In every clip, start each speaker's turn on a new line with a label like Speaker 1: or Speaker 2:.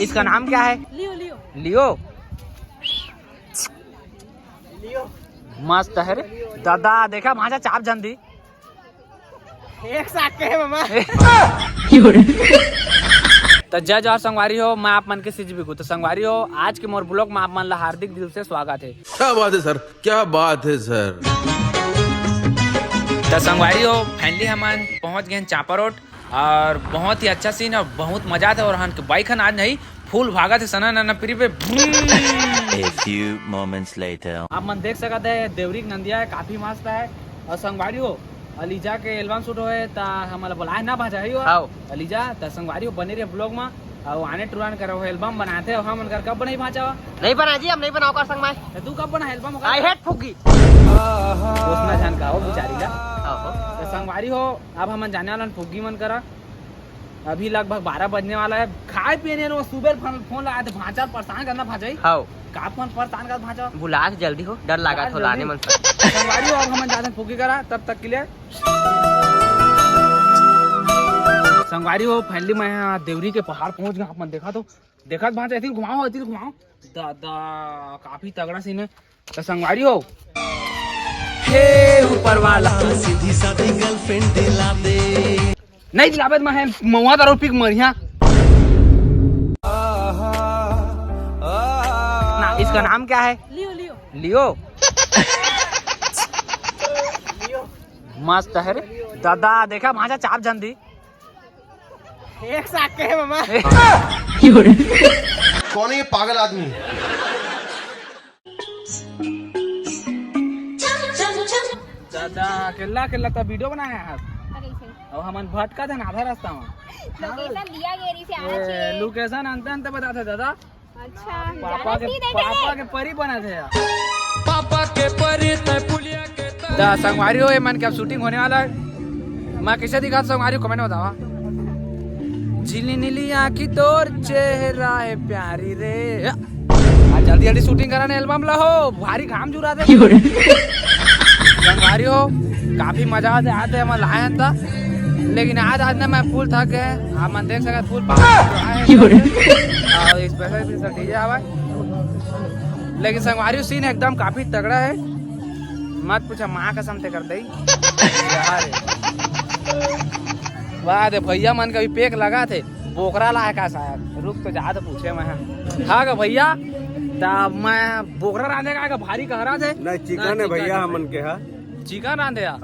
Speaker 1: इसका नाम क्या है?
Speaker 2: लियो लियो
Speaker 3: लियो। मस्त है रे दादा। देखा भांजा चाप जंदी
Speaker 2: एक साथ के है मामा।
Speaker 3: तो जज और संगवारी हो, मैं आप मन के सिज बिगू। तो संगवारी हो, आज के मोर ब्लॉग में आप मन ला हार्दिक दिल से स्वागत है।
Speaker 4: क्या बात है सर, क्या बात है सर।
Speaker 3: तो संगवारी हो, फाइनली हम पहुंच गए चापा रोड और बहुत ही अच्छा सीन और बहुत मजा था। और हम बाइक आज नहीं फूल भागा थे सना नपरी पे।
Speaker 5: A few moments later.
Speaker 3: आप मन देख सकते हैं देवरी नंदिया है, काफी मस्त है। और संगवारी हो अलीजा के एल्बम शूट होए ता हमारा बुलाए ना भाजा है हो अलीजा। त संगवारी हो बने रहे ब्लॉग में और आने टुरान करो एल्बम बनाते हो। हम कर कब बनाई भाजा
Speaker 2: नहीं बना जी, हम नहीं बनाओ कर संग में।
Speaker 3: तू कब बना एल्बम?
Speaker 2: आई हेट फुगी
Speaker 3: उसना जान का हो बेचारी ला। तो संगवारी हो अब हम जाने वाला फुग्गी मन करा। अभी लगभग 12 बजने वाला है। खाए पीने लो सुबह फोन लगाए थे भाजा परेशान करना भाजाई
Speaker 2: हां
Speaker 3: का फोन परेशान कर भाजा
Speaker 2: बुला के जल्दी हो, डर लगा तो लाने मन से।
Speaker 3: संगवारी हो अब हम जाते फुग्गी करा तब तक के लिए। संगवारी हो फाइनली मैं यहाँ देवरी के पहाड़ पहुंच गया। आप मन देखा तो देखा भाजा ऐसी घुमाओ दादा काफी तगड़ा सीन है। तो संगवारी हो हे ऊपर वाला
Speaker 6: सीधी सादी गर्लफ्रेंड दिला दे।
Speaker 3: नहीं दिलावे मैं मऊआ दारू पिक मरिया ना। इसका नाम क्या है?
Speaker 2: लियो लियो
Speaker 3: लियो। मस्त है रे दादा। देखा भाजा चाप जंदी
Speaker 2: एक साथ के है मामा।
Speaker 4: कौन है ये पागल आदमी?
Speaker 3: दादा केला केला तो वीडियो बनाया है। अब हमन भटका थे ना आधा रास्ता में।
Speaker 7: लोकेशन दिया गेरी से आज है।
Speaker 3: लोकेशन अंत बताते दादा।
Speaker 7: अच्छा
Speaker 3: पापा के परी बना थे यार।
Speaker 4: पापा के परी पुलिया के
Speaker 3: दा संगवारी हो ये मन के अब शूटिंग होने वाला है। मैं कैसे दिखा संगवारी कमेंट में बतावा। झिली नीली आँखी तोर चेहरा है प्यारी रे। जल्दी जल्दी शूटिंग कराने एल्बम ला हो, भारी घाम जुरा थे। संगवारी हो काफी मजा आते हम लाए था, लेकिन आज ना मैं फुल थक गए। आप मन देख सकते फुल स्पेशल डीजे आवा। लेकिन संगवारी सीन एकदम काफी तगड़ा है, मत पूछा माँ कसम से कर दे। वाह दे भैया मन का भी पेक लगा थे बोकरा लाया का शायद। रुक तो जा तो पूछे मैं हाँ का भैया तब मैं बोकरा रांधे का भारी कह रहा थे।
Speaker 8: नहीं चिकन है भैया हमन के। हाँ
Speaker 3: चिकन रांधे या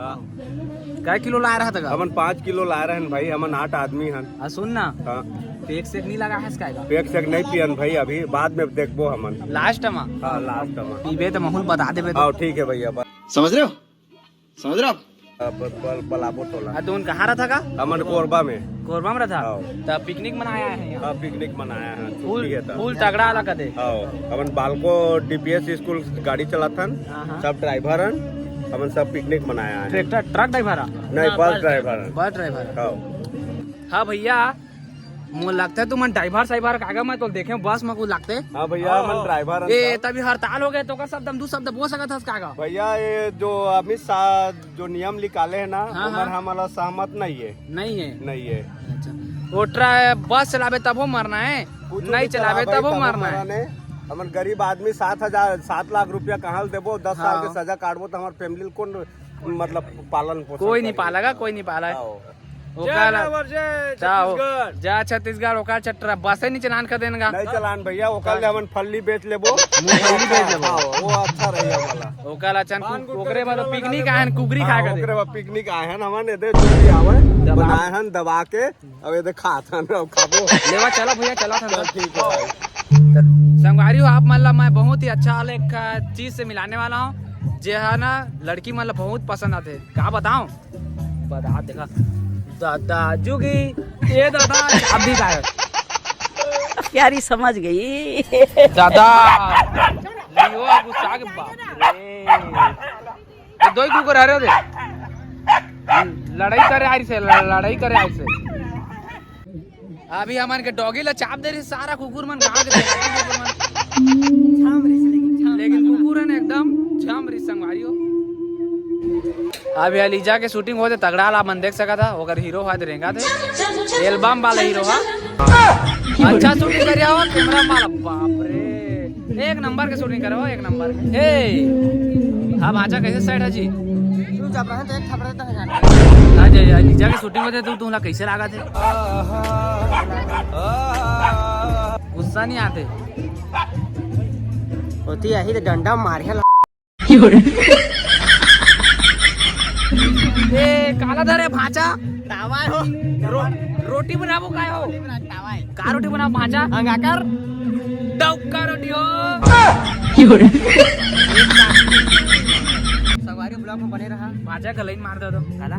Speaker 3: क्या किलो ला रहा था?
Speaker 8: हमन 5 किलो ला रहे हैं भाई। हमन 8 आदमी हैं।
Speaker 3: सुन ना
Speaker 8: हाँ
Speaker 3: पेक सेक नहीं लगा है इसका?
Speaker 8: पेक सेक नहीं पियन भाई, अभी बाद में देखबो हमन
Speaker 3: लास्ट में।
Speaker 8: हाँ लास्ट में
Speaker 3: पीबे तो महूल बता देबे।
Speaker 8: हाँ ठीक है भैया।
Speaker 6: समझ रहे हो, समझ रहे हो आप?
Speaker 8: बलाबो टोला
Speaker 3: तो उन कहाँ रहा था?
Speaker 8: हमन कोरबा में।
Speaker 3: कोरबा में रहा था
Speaker 8: हाँ।
Speaker 3: तब पिकनिक मनाया है यहाँ।
Speaker 8: हाँ पिकनिक मनाया है।
Speaker 3: फूल तगड़ा वाला कदे।
Speaker 8: हाँ हमन बालको डीपीएस स्कूल गाड़ी चलाथन, सब ड्राइवर हमन सब पिकनिक मनाया है।
Speaker 3: ट्रैक्टर ट्रक ड्राइवर
Speaker 8: नहीं बस ड्राइवर।
Speaker 3: Bus driver.
Speaker 8: हाँ
Speaker 3: हाँ भैया मुझे लगता है तुम ड्राइवर साइबर कागा मैं तो देखे बस में कुछ लगते।
Speaker 8: हाँ भैया हमन ड्राइवर।
Speaker 3: ए तभी हड़ताल हो गए तो का शब्द दो शब्द बोल सकता था कागा
Speaker 8: भैया। ये जो अमित शाह जो नियम निकाले है ना,
Speaker 3: हाँ।
Speaker 8: हमारा सहमत नहीं है।
Speaker 3: नहीं है
Speaker 8: नहीं है।
Speaker 3: अच्छा वो बस चलावे तब वो मरना है, नहीं चलावे तब वो मरना है।
Speaker 8: हमन गरीब आदमी 7 लाख रुपया कहाँ देबो? 10 साल के सजा काटबो तो हमारे फैमिली कौन मतलब पालन पोषण
Speaker 3: कोई नहीं पालेगा, कोई नहीं पाला जा छत्तीसगढ़ ओका चट्रा बसे नहीं चलान कर देगा।
Speaker 8: नहीं चलान भैया ओकल हमन फल्ली बेच लेबो।
Speaker 3: मूंगफली बेच लेबो।
Speaker 8: वो अच्छा रही वाला
Speaker 3: ओकल अचन ओकरे वाला पिकनिक आए हैं कुगरी खा के।
Speaker 8: ओकरे पिकनिक आए हैं हमन दे जो भी आवे बनाए हैं दबा के अब ये खात हन खाबो।
Speaker 3: लेवा चलो भैया चलो था।
Speaker 8: ठीक है
Speaker 3: संगवारी हो आप मतलब मैं बहुत ही अच्छा वाला एक चीज से मिलाने वाला हूँ जो है ना लड़की मतलब बहुत पसंद आते। क्या बताऊँ बता देखा दादा जुगी ये दादा अभी का
Speaker 2: प्यारी समझ गई
Speaker 3: दादा लियो गुस्सा के बाप रे दो ही कुकर हरे दे लड़ाई करे आई से लड़ाई करे आई से। अभी हमारे के डॉगी ला चाप दे रही सारा कुकुर मन कहाँ के लेकिन कुकुर है एकदम छाम रही संगवारी हो। अभी अलीजा के शूटिंग होते तगड़ा ला मन देख सका था ओकर हीरो है रेंगा थे एल्बम वाला हीरो है। अच्छा शूटिंग करिया हो कैमरा माल बाप रे एक नंबर के शूटिंग करो एक नंबर के ए हाँ भाचा कैसे सेट है जी
Speaker 2: तू जब रहे तो एक थपड़े तक जाना
Speaker 3: आज लीजा की शूटिंग होते तू तुमला कैसे लगा थे गुस्सा नहीं आते
Speaker 2: होती यही तो डंडा मारिया
Speaker 3: ए काला धरे भाचा
Speaker 2: तावा हो
Speaker 3: रोटी बनाबो काय हो
Speaker 2: तावा है
Speaker 3: का रोटी बनाओ भाचा
Speaker 2: अंगाकर
Speaker 3: डौका रोटी हो
Speaker 2: सवारी ब्लॉक में बने रहा
Speaker 3: भाजा का लाइन मार दो तो काला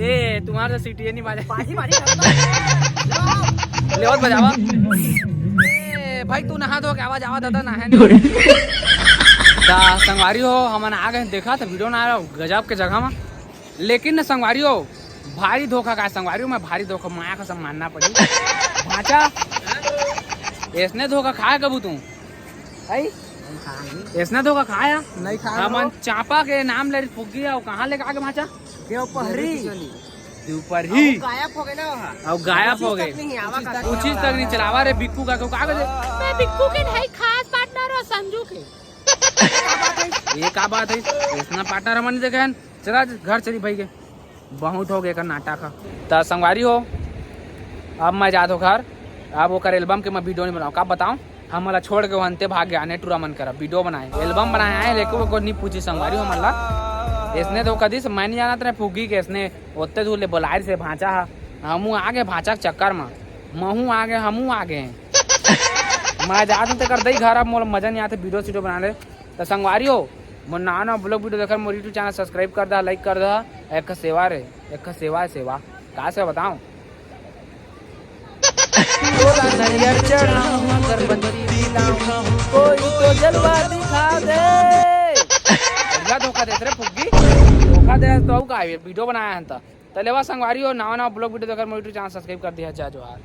Speaker 3: ए तुम्हारा सीटी नहीं बाजा
Speaker 2: पाजी मारी
Speaker 3: ले और बजावा ए भाई तू नहा धो के आवाज आवा दादा नहा ता संगवारी हो हमन आ गए देखा था वीडियो ना गजब के जगह में लेकिन न संगवारी हो भारी धोखा का संगवारी में भारी धोखा माया का सब मानना पड़ी भाचा इसने धोखा खाया कबू तू भाई इसने धोखा खाया
Speaker 2: नहीं खा
Speaker 3: हमन चापा के नाम ले फुगी और कहाँ लेके आगे भाचा
Speaker 2: पहरी
Speaker 3: ऊपर ही
Speaker 2: गायब हो गए ना वहाँ
Speaker 3: और गायब हो गए
Speaker 2: नहीं आवा का
Speaker 3: कुछ चीज तक नहीं चलावा रे बिक्कू का कागज
Speaker 7: मैं बिक्कू के नहीं खास पार्टनर और संजू के
Speaker 3: ये का बात है इतना पार्टनर हमन नहीं देखे चला घर चली भाई के बहुत हो गए का नाटक का तो संगवारी हो अब मैं जात हो घर अब वो कर एल्बम के मैं वीडियो नहीं बनाऊँ का बताऊँ हम मला छोड़ के वहंते भाग गया ने टूरा मन करा वीडियो बनाए एल्बम बनाए आए लेकिन वो नहीं पूछी संगवारी हो मला इसने तो कदी से मैं नहीं जाना था फूगी के इसने ओते दूर ले बुलाए से भाचा हमू आगे भाचा के चक्कर में महू आगे हमू आगे मैं जात तो कर दई घर अब मोला मजा नहीं आते वीडियो सीडियो बनाने तो संगवारी हो मोर ना ब्लॉग वीडियो देखकर मोर यूट्यूब चैनल सब्सक्राइब कर दा लाइक कर दा एक सेवा रे एक सेवा है सेवा कहाँ से बताऊँ कोई तो जलवा दिखा दे धोखा दे रे फुग्गी धोखा दे तो का वीडियो बनाया है तो लेवा संगवारी हो नवा ब्लॉग वीडियो देखकर मोर यूट्यूब चैनल सब्सक्राइब कर दिया जा जोहार।